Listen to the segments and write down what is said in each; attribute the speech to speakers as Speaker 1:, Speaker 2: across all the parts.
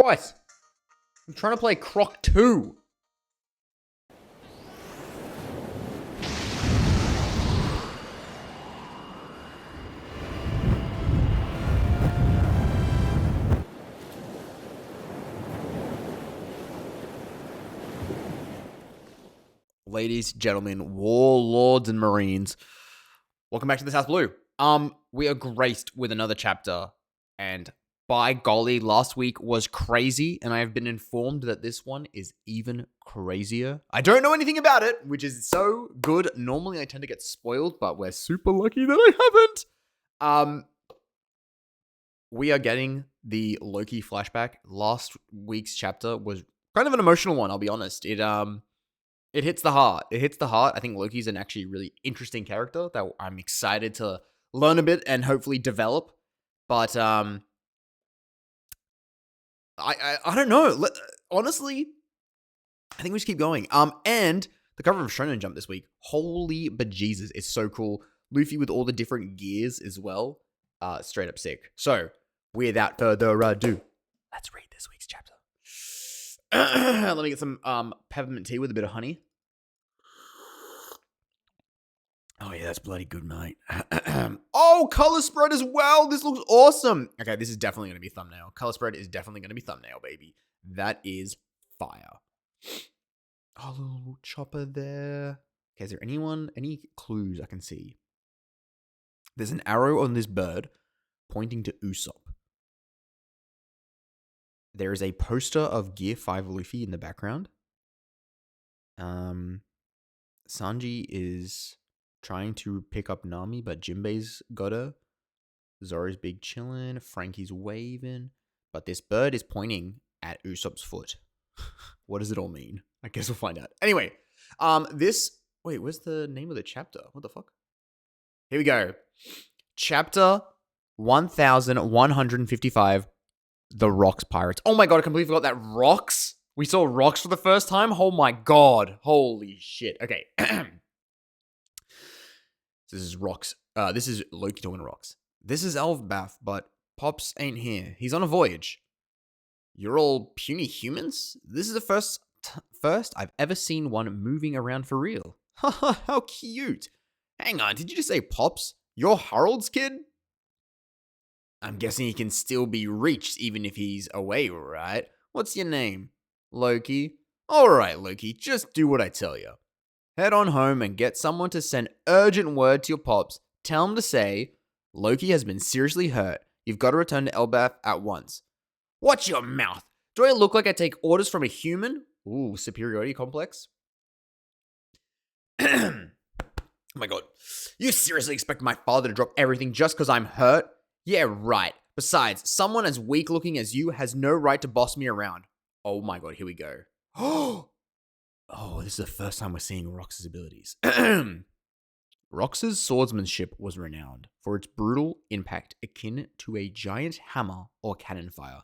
Speaker 1: What? I'm trying to play Croc 2. Ladies, gentlemen, warlords, and marines, welcome back to This House Blue. We are graced with another chapter, and by golly, last week was crazy, and I have been informed that this one is even crazier. I don't know anything about it, which is so good. Normally, I tend to get spoiled, but we're super lucky that I haven't. We are getting the Loki flashback. Last week's chapter was kind of an emotional one, I'll be honest. It hits the heart. It hits the heart. I think Loki's an actually really interesting character that I'm excited to learn a bit and hopefully develop. But I don't know. Honestly, I think we should keep going. And the cover of Shonen Jump this week, holy bejesus, it's so cool. Luffy with all the different gears as well. Straight up sick. So, without further ado, let's read this week's chapter. Let me get some peppermint tea with a bit of honey. Oh yeah, that's bloody good, mate. Oh, color spread as well. This looks awesome. Okay, this is definitely going to be thumbnail. Color spread is definitely going to be thumbnail, baby. That is fire. Oh, little chopper there. Okay, is there any clues I can see? There's an arrow on this bird pointing to Usopp. There is a poster of Gear 5 Luffy in the background. Sanji is trying to pick up Nami, but Jinbei's got her. Zoro's big chillin'. Frankie's waving. But this bird is pointing at Usopp's foot. What does it all mean? I guess we'll find out. Anyway, wait, where's the name of the chapter? What the fuck? Here we go. Chapter 1155. The Rocks Pirates. Oh my god, I completely forgot that Rocks. We saw Rocks for the first time. Oh my god. Holy shit. Okay. This is Rocks. This is Loki talking to Rocks. This is Elbaf, but Pops ain't here. He's on a voyage. You're all puny humans? This is the first I've ever seen one moving around for real. Haha, how cute. Hang on, did you just say Pops? You're Harold's kid? I'm guessing he can still be reached even if he's away, right? What's your name? Loki. Alright, Loki, just do what I tell you. Head on home and get someone to send urgent word to your pops. Tell him to say, Loki has been seriously hurt. You've got to return to Elbaf at once. Watch your mouth. Do I look like I take orders from a human? Ooh, superiority complex. Oh my god. You seriously expect my father to drop everything just because I'm hurt? Yeah, right. Besides, someone as weak looking as you has no right to boss me around. Oh my god, here we go. Oh, this is the first time we're seeing Rox's abilities. Rox's swordsmanship was renowned for its brutal impact akin to a giant hammer or cannon fire.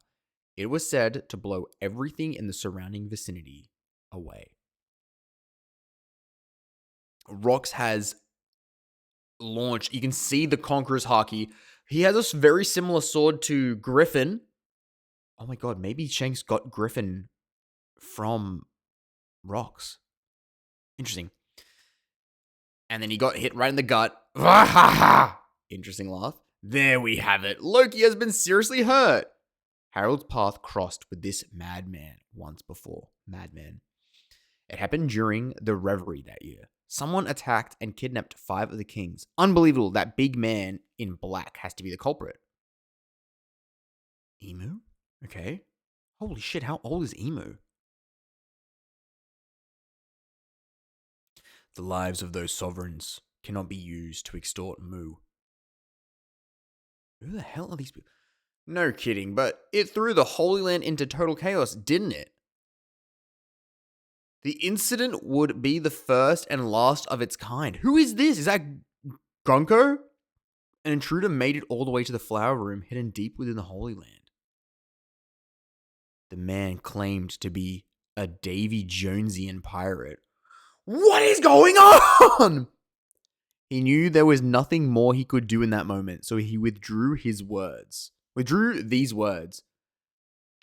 Speaker 1: It was said to blow everything in the surrounding vicinity away. Rox has launched, you can see the Conqueror's Haki. He has a very similar sword to Griffin. Oh my god, maybe Shanks got Griffin from Rox. Interesting. And then he got hit right in the gut. Interesting laugh. There we have it. Loki has been seriously hurt. Harold's path crossed with this madman once before. Madman. It happened during the reverie that year. Someone attacked and kidnapped 5 of the kings. Unbelievable. That big man in black has to be the culprit. Emu? Okay. Holy shit, how old is Emu? The lives of those sovereigns cannot be used to extort Mu. Who the hell are these people? No kidding, but it threw the Holy Land into total chaos, didn't it? The incident would be the first and last of its kind. Who is this? Is that Gonko? An intruder made it all the way to the flower room hidden deep within the Holy Land. The man claimed to be a Davy Jonesian pirate. What is going on? He knew there was nothing more he could do in that moment, so he withdrew these words.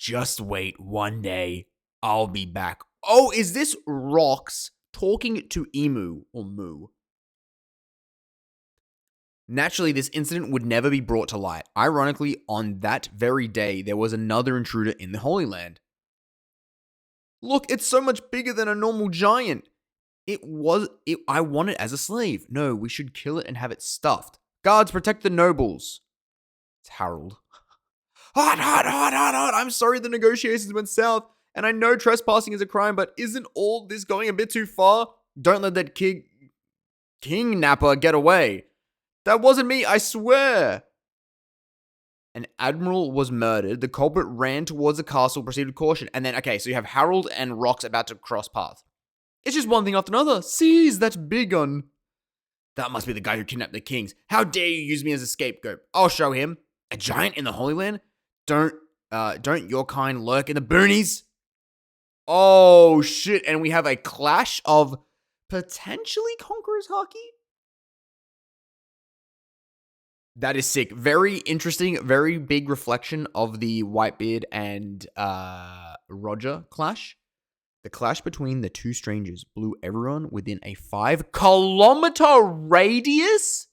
Speaker 1: Just wait, one day I'll be back. Oh, is this Rox talking to Emu or Moo? Naturally, this incident would never be brought to light. Ironically, on that very day, there was another intruder in the Holy Land. Look, it's so much bigger than a normal giant. I want it as a slave. No, we should kill it and have it stuffed. Guards, protect the nobles. It's Harold. Hot, hot, hot, hot, hot. I'm sorry the negotiations went south, and I know trespassing is a crime, but isn't all this going a bit too far? Don't let that King Napper get away. That wasn't me, I swear. An admiral was murdered. The culprit ran towards the castle, proceeded with caution. And then, okay, so you have Harold and Rox about to cross paths. It's just one thing after another. Seize that big gun. That must be the guy who kidnapped the kings. How dare you use me as a scapegoat? I'll show him. A giant in the Holy Land? Don't your kind lurk in the boonies? Oh, shit. And we have a clash of potentially conquerors hockey? That is sick. Very interesting, very big reflection of the Whitebeard and Roger clash. The clash between the two strangers blew everyone within a 5-kilometer radius?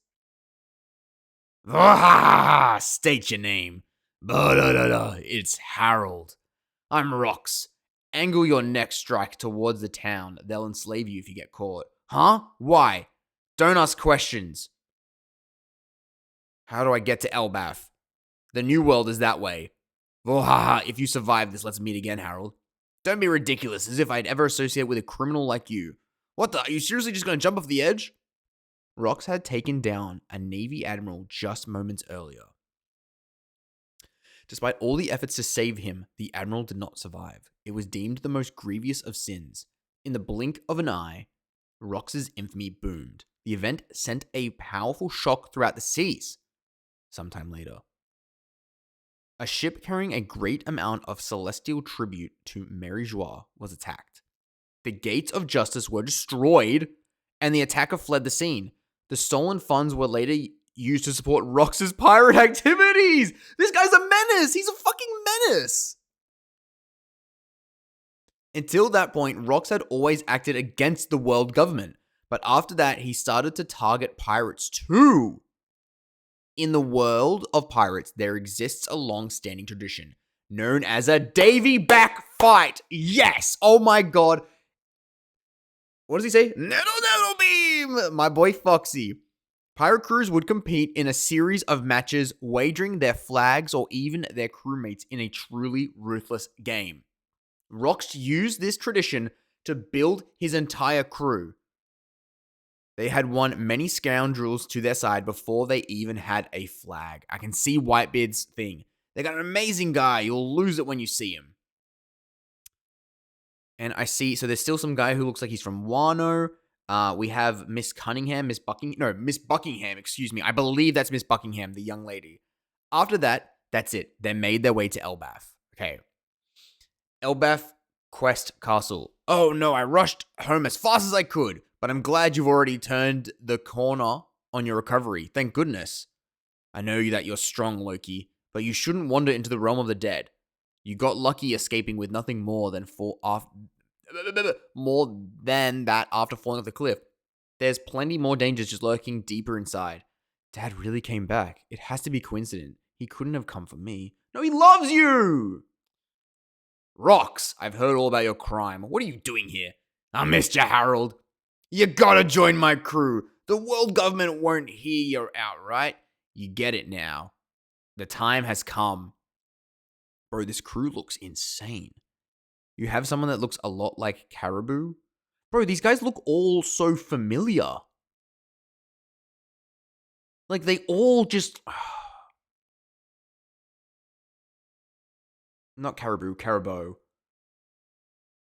Speaker 1: State your name. It's Harold. I'm Rox. Angle your next strike towards the town. They'll enslave you if you get caught. Huh? Why? Don't ask questions. How do I get to Elbaf? The new world is that way. If you survive this, let's meet again, Harold. Don't be ridiculous, as if I'd ever associate with a criminal like you. What the? Are you seriously just going to jump off the edge? Rox had taken down a Navy admiral just moments earlier. Despite all the efforts to save him, the admiral did not survive. It was deemed the most grievous of sins. In the blink of an eye, Rox's infamy boomed. The event sent a powerful shock throughout the seas. Sometime later, a ship carrying a great amount of celestial tribute to Mary Joie was attacked. The gates of justice were destroyed, and the attacker fled the scene. The stolen funds were later used to support Rox's pirate activities. This guy's a menace. He's a fucking menace. Until that point, Rox had always acted against the world government, but after that, he started to target pirates too. In the world of pirates, there exists a long-standing tradition known as a Davy back fight. Yes! Oh my god. What does he say? Nettle beam! My boy Foxy. Pirate crews would compete in a series of matches, wagering their flags or even their crewmates in a truly ruthless game. Rox used this tradition to build his entire crew. They had won many scoundrels to their side before they even had a flag. I can see Whitebeard's thing. They got an amazing guy. You'll lose it when you see him. And I see, so there's still some guy who looks like he's from Wano. We have Miss Buckingham, excuse me. I believe that's Miss Buckingham, the young lady. After that, that's it. They made their way to Elbaf. Okay. Elbaf Quest Castle. Oh no, I rushed home as fast as I could. But I'm glad you've already turned the corner on your recovery. Thank goodness. I know that you're strong, Loki, but you shouldn't wander into the realm of the dead. You got lucky escaping with nothing more than that after falling off the cliff. There's plenty more dangers just lurking deeper inside. Dad really came back. It has to be coincident. He couldn't have come for me. No, he loves you! Rox, I've heard all about your crime. What are you doing here? I missed you, Harold. You gotta join my crew. The world government won't hear you're out, right? You get it now. The time has come. Bro, this crew looks insane. You have someone that looks a lot like Caribou. Bro, these guys look all so familiar. Like, they all just... Not Caribou, Caribou.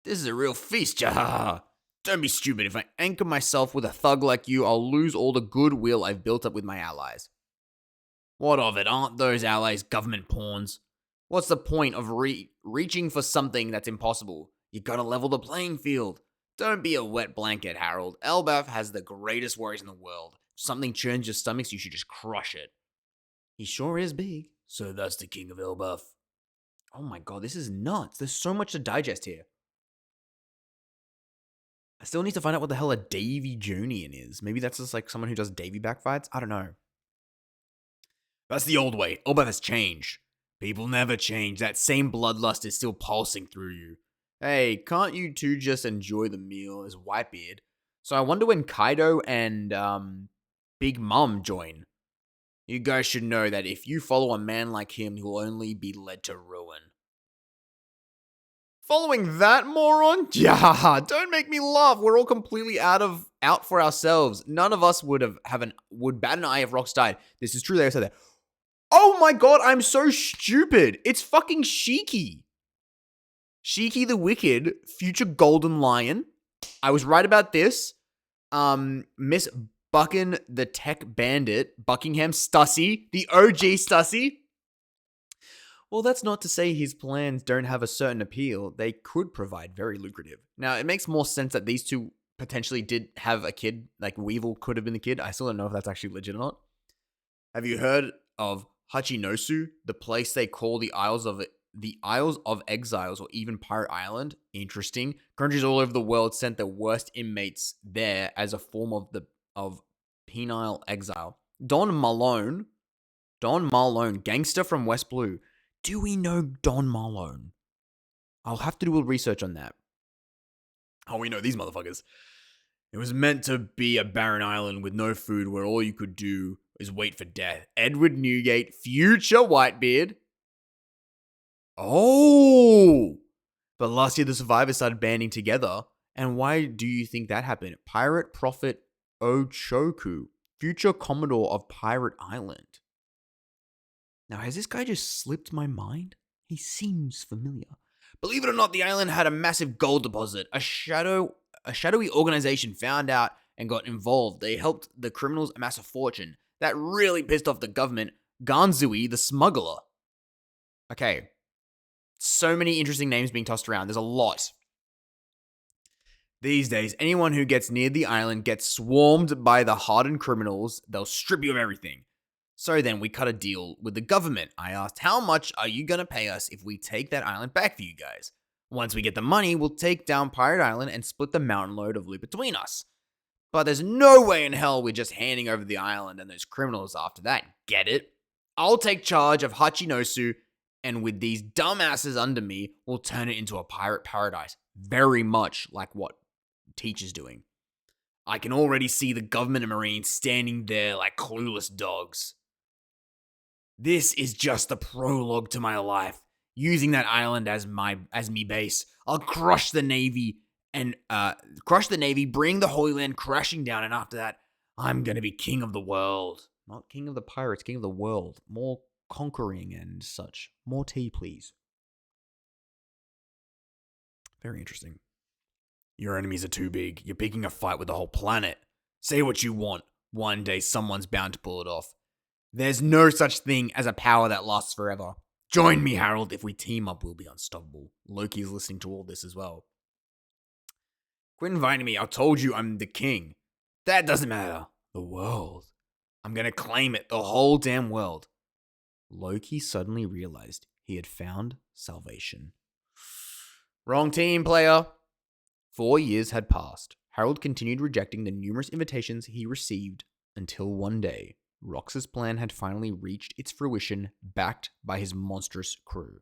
Speaker 1: This is a real feast, jaha. Don't be stupid. If I anchor myself with a thug like you, I'll lose all the goodwill I've built up with my allies. What of it? Aren't those allies government pawns? What's the point of reaching for something that's impossible? You gotta level the playing field. Don't be a wet blanket, Harold. Elbaf has the greatest warriors in the world. If something churns your stomachs, you should just crush it. He sure is big. So that's the king of Elbaf. Oh my god, this is nuts. There's so much to digest here. I still need to find out what the hell a Davy Jonian is. Maybe that's just like someone who does Davy back fights? I don't know. That's the old way. Elbaf has changed. People never change. That same bloodlust is still pulsing through you. Hey, can't you two just enjoy the meal as Whitebeard? So I wonder when Kaido and Big Mom join. You guys should know that if you follow a man like him, he'll only be led to ruin. Following that moron? Yeah, don't make me laugh. We're all completely out for ourselves. None of us would bat an eye if Rox died. This is true. They said that. Oh my god, I'm so stupid. It's fucking Shiki. Shiki the Wicked, future Golden Lion. I was right about this. Miss Buckin the Tech Bandit, Buckingham Stussy, the OG Stussy. Well, that's not to say his plans don't have a certain appeal. They could provide very lucrative. Now, it makes more sense that these two potentially did have a kid. Like, Weevil could have been the kid. I still don't know if that's actually legit or not. Have you heard of Hachinosu, the place they call the Isles of Exiles, or even Pirate Island? Interesting. Countries all over the world sent their worst inmates there as a form of penile exile. Don Malone, gangster from West Blue. Do we know Don Malone? I'll have to do a research on that. Oh, we know these motherfuckers. It was meant to be a barren island with no food where all you could do is wait for death. Edward Newgate, future Whitebeard. Oh! But last year the survivors started banding together. And why do you think that happened? Pirate Prophet Ochoku, future Commodore of Pirate Island. Now, has this guy just slipped my mind? He seems familiar. Believe it or not, the island had a massive gold deposit. A shadowy organization found out and got involved. They helped the criminals amass a fortune. That really pissed off the government. Ganzui, the smuggler. Okay. So many interesting names being tossed around. There's a lot. These days, anyone who gets near the island gets swarmed by the hardened criminals. They'll strip you of everything. So then we cut a deal with the government. I asked, how much are you going to pay us if we take that island back for you guys? Once we get the money, we'll take down Pirate Island and split the mountain load of loot between us. But there's no way in hell we're just handing over the island and those criminals after that. Get it? I'll take charge of Hachinosu, and with these dumbasses under me, we'll turn it into a pirate paradise. Very much like what Teach is doing. I can already see the government and Marines standing there like clueless dogs. This is just the prologue to my life. Using that island as me base, I'll crush the Navy, bring the Holy Land crashing down, and after that, I'm gonna be king of the world. Not king of the pirates, king of the world. More conquering and such. More tea, please. Very interesting. Your enemies are too big. You're picking a fight with the whole planet. Say what you want. One day someone's bound to pull it off. There's no such thing as a power that lasts forever. Join me, Harold. If we team up, we'll be unstoppable. Loki's listening to all this as well. Quit inviting me. I told you I'm the king. That doesn't matter. The world. I'm gonna claim it. The whole damn world. Loki suddenly realized he had found salvation. Wrong team, player. 4 years had passed. Harold continued rejecting the numerous invitations he received until one day, Rox's plan had finally reached its fruition, backed by his monstrous crew.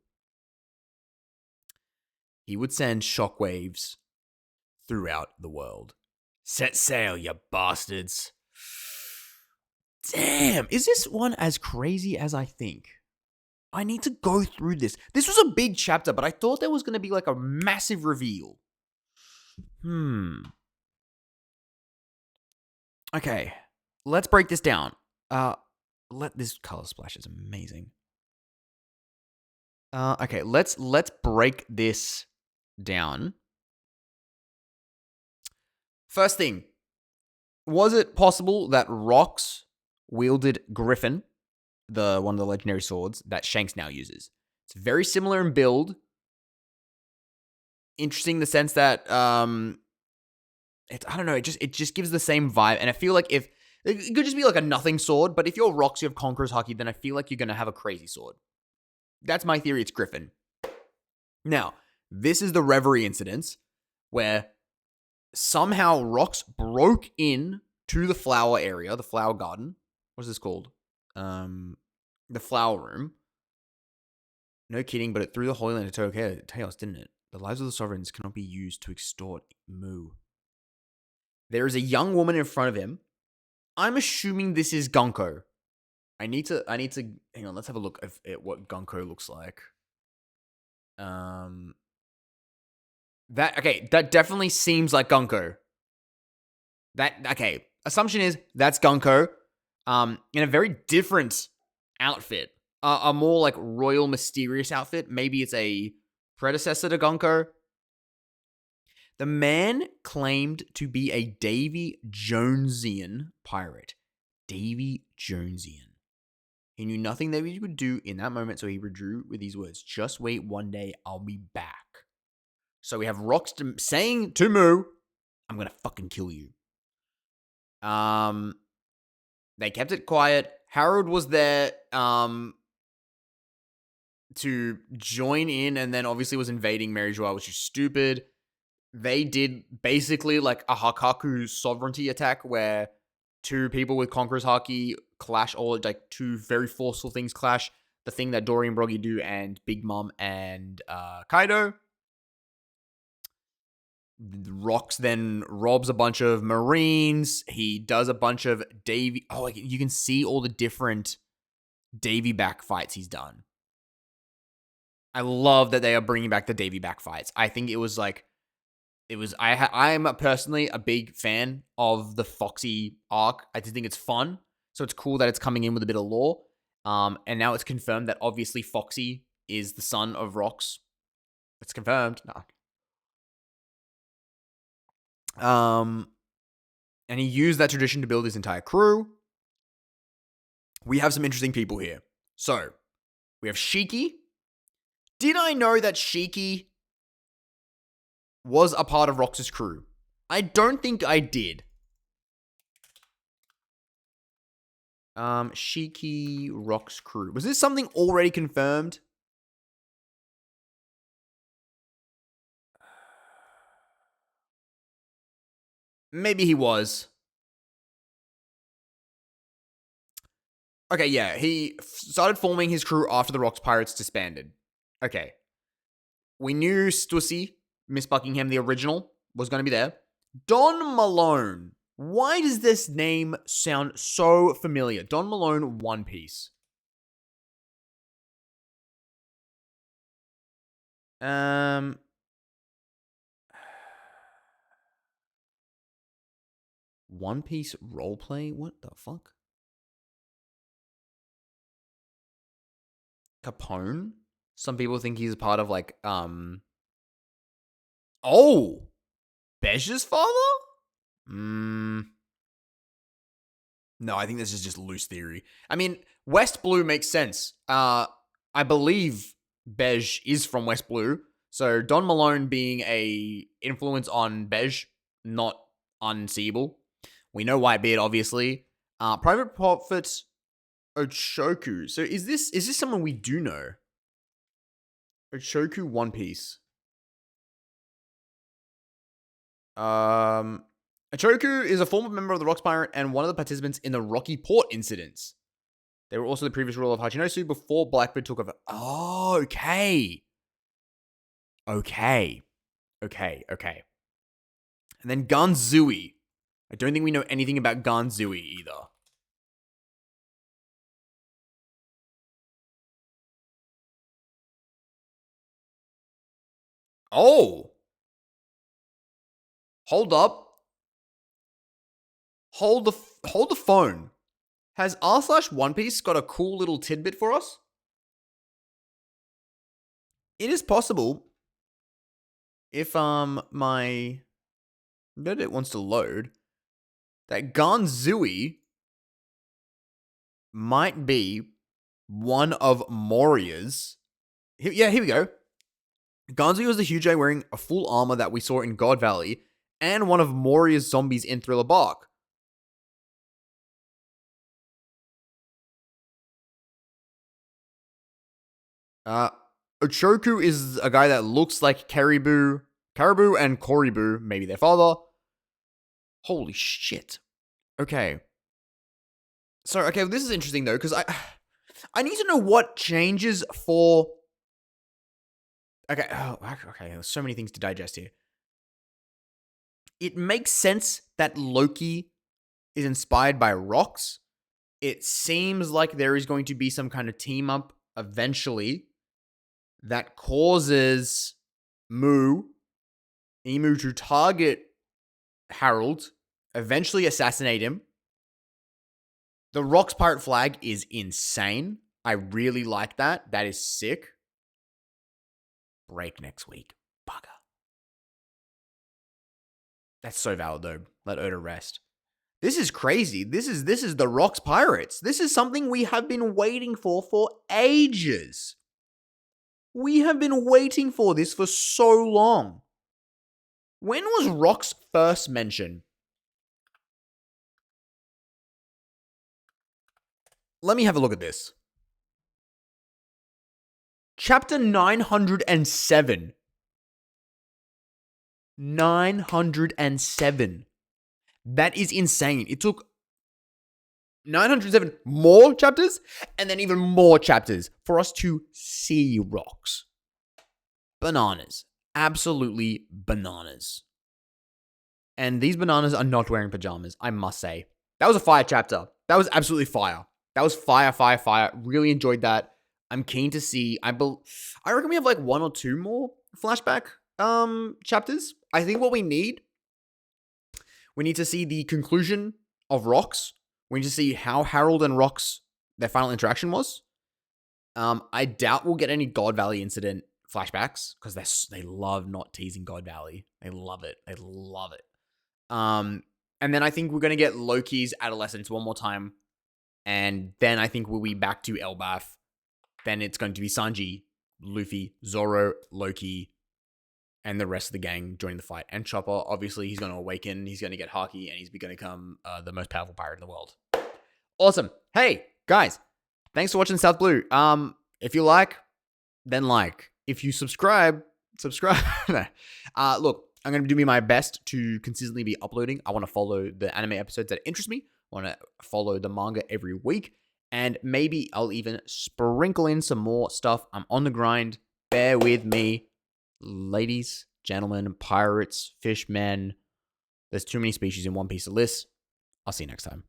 Speaker 1: He would send shockwaves throughout the world. Set sail, you bastards. Damn, is this one as crazy as I think? I need to go through this. This was a big chapter, but I thought there was going to be like a massive reveal. Okay, let's break this down. This color splash is amazing. Okay, let's break this down. First thing, was it possible that Rox wielded Griffin, one of the legendary swords that Shanks now uses? It's very similar in build. Interesting in the sense that I don't know, it just gives the same vibe, and I feel like if it could just be like a nothing sword, but if you're Rox, you have Conqueror's Haki, then I feel like you're gonna have a crazy sword. That's my theory. It's Griffin. Now, this is the Reverie incident where somehow Rox broke in to the flower area, the flower garden. What's this called? The flower room. No kidding, but it threw the Holy Land into chaos, didn't it? The lives of the sovereigns cannot be used to extort Mu. There is a young woman in front of him. I'm assuming this is Gunko. I need to hang on, let's have a look at what Gunko looks like. That definitely seems like Gunko. Assumption is that's Gunko. In a very different outfit. A more like royal mysterious outfit. Maybe it's a predecessor to Gunko. The man claimed to be a Davy Jonesian pirate. Davy Jonesian. He knew nothing that he would do in that moment, so he withdrew with these words, "Just wait, one day I'll be back." So we have Rox saying to Mu, "I'm gonna fucking kill you." They kept it quiet. Harold was there to join in, and then obviously was invading Mary Joie, which is stupid. They did basically like a Hakaku sovereignty attack where two people with Conqueror's Haki clash, or like two very forceful things clash. The thing that Dory and Broggy do, and Big Mom and Kaido. Rox then robs a bunch of Marines. He does a bunch of Davy. Oh, you can see all the different Davy back fights he's done. I love that they are bringing back the Davy back fights. I think it was like, I'm personally a big fan of the Foxy arc. I just think it's fun. So it's cool that it's coming in with a bit of lore. And now it's confirmed that obviously Foxy is the son of Rox. It's confirmed. And he used that tradition to build his entire crew. We have some interesting people here. So, we have Shiki. Did I know that Shiki was a part of Rox's crew? I don't think I did. Shiki Rox crew. Was this something already confirmed? Maybe he was. Okay, yeah. He started forming his crew after the Rox Pirates disbanded. Okay. We knew Stussy, Miss Buckingham, the original, was going to be there. Don Malone. Why does this name sound so familiar? Don Malone, One Piece. One Piece roleplay? What the fuck? Capone? Some people think he's a part of like, oh! Bej's father? No, I think this is just loose theory. I mean, West Blue makes sense. I believe Bej is from West Blue. So Don Malone being a influence on Bej, not unseeable. We know Whitebeard, obviously. Private Prophet Ochoku. So is this someone we do know? Ochoku One Piece. Ochoku is a former member of the Rox Pirate and one of the participants in the Rocky Port incidents. They were also the previous ruler of Hachinosu before Blackbeard took over. Oh, okay. Okay. And then Ganzui. I don't think we know anything about Ganzui either. Oh. Hold up. Hold the phone. Has r/One Piece got a cool little tidbit for us? It is possible if my Reddit wants to load that Ganzui might be one of Moria's. Here we go. Ganzui was the huge guy wearing a full armor that we saw in God Valley, and one of Moria's zombies in Thriller Bark. Ochoku is a guy that looks like Caribou and Koribu, maybe their father. Holy shit. Okay. So, okay, this is interesting though, because I need to know what changes for... Okay, okay, there's so many things to digest here. It makes sense that Loki is inspired by rocks. It seems like there is going to be some kind of team up eventually that causes Emu to target Harold, eventually assassinate him. The Rocks pirate flag is insane. I really like that. That is sick. Break next week. Bugger. That's so valid though. Let Oda rest. This is crazy. This is the Rocks Pirates. This is something we have been waiting for ages. We have been waiting for this for so long. When was Rocks first mentioned? Let me have a look at this. Chapter 907. 907. That is insane. It took 907 more chapters and then even more chapters for us to see Rocks. Bananas. Absolutely bananas. And these bananas are not wearing pajamas, I must say. That was a fire chapter. That was absolutely fire. That was fire. Really enjoyed that. I'm keen to see. I reckon we have like 1 or 2 more flashback chapters. I think what we need to see the conclusion of Rocks. We need to see how Harold and Rocks, their final interaction was. I doubt we'll get any God Valley incident flashbacks because they love not teasing God Valley. They love it. And then I think we're going to get Loki's adolescence one more time. And then I think we'll be back to Elbaf. Then it's going to be Sanji, Luffy, Zoro, Loki, and the rest of the gang joining the fight. And Chopper, obviously, he's going to awaken. He's going to get Haki, and he's going to become the most powerful pirate in the world. Awesome. Hey, guys, thanks for watching South Blue. If you like, then like. If you subscribe. Look, I'm going to do my best to consistently be uploading. I want to follow the anime episodes that interest me. I want to follow the manga every week. And maybe I'll even sprinkle in some more stuff. I'm on the grind. Bear with me. Ladies, gentlemen, pirates, fishmen. There's too many species in One Piece to list. I'll see you next time.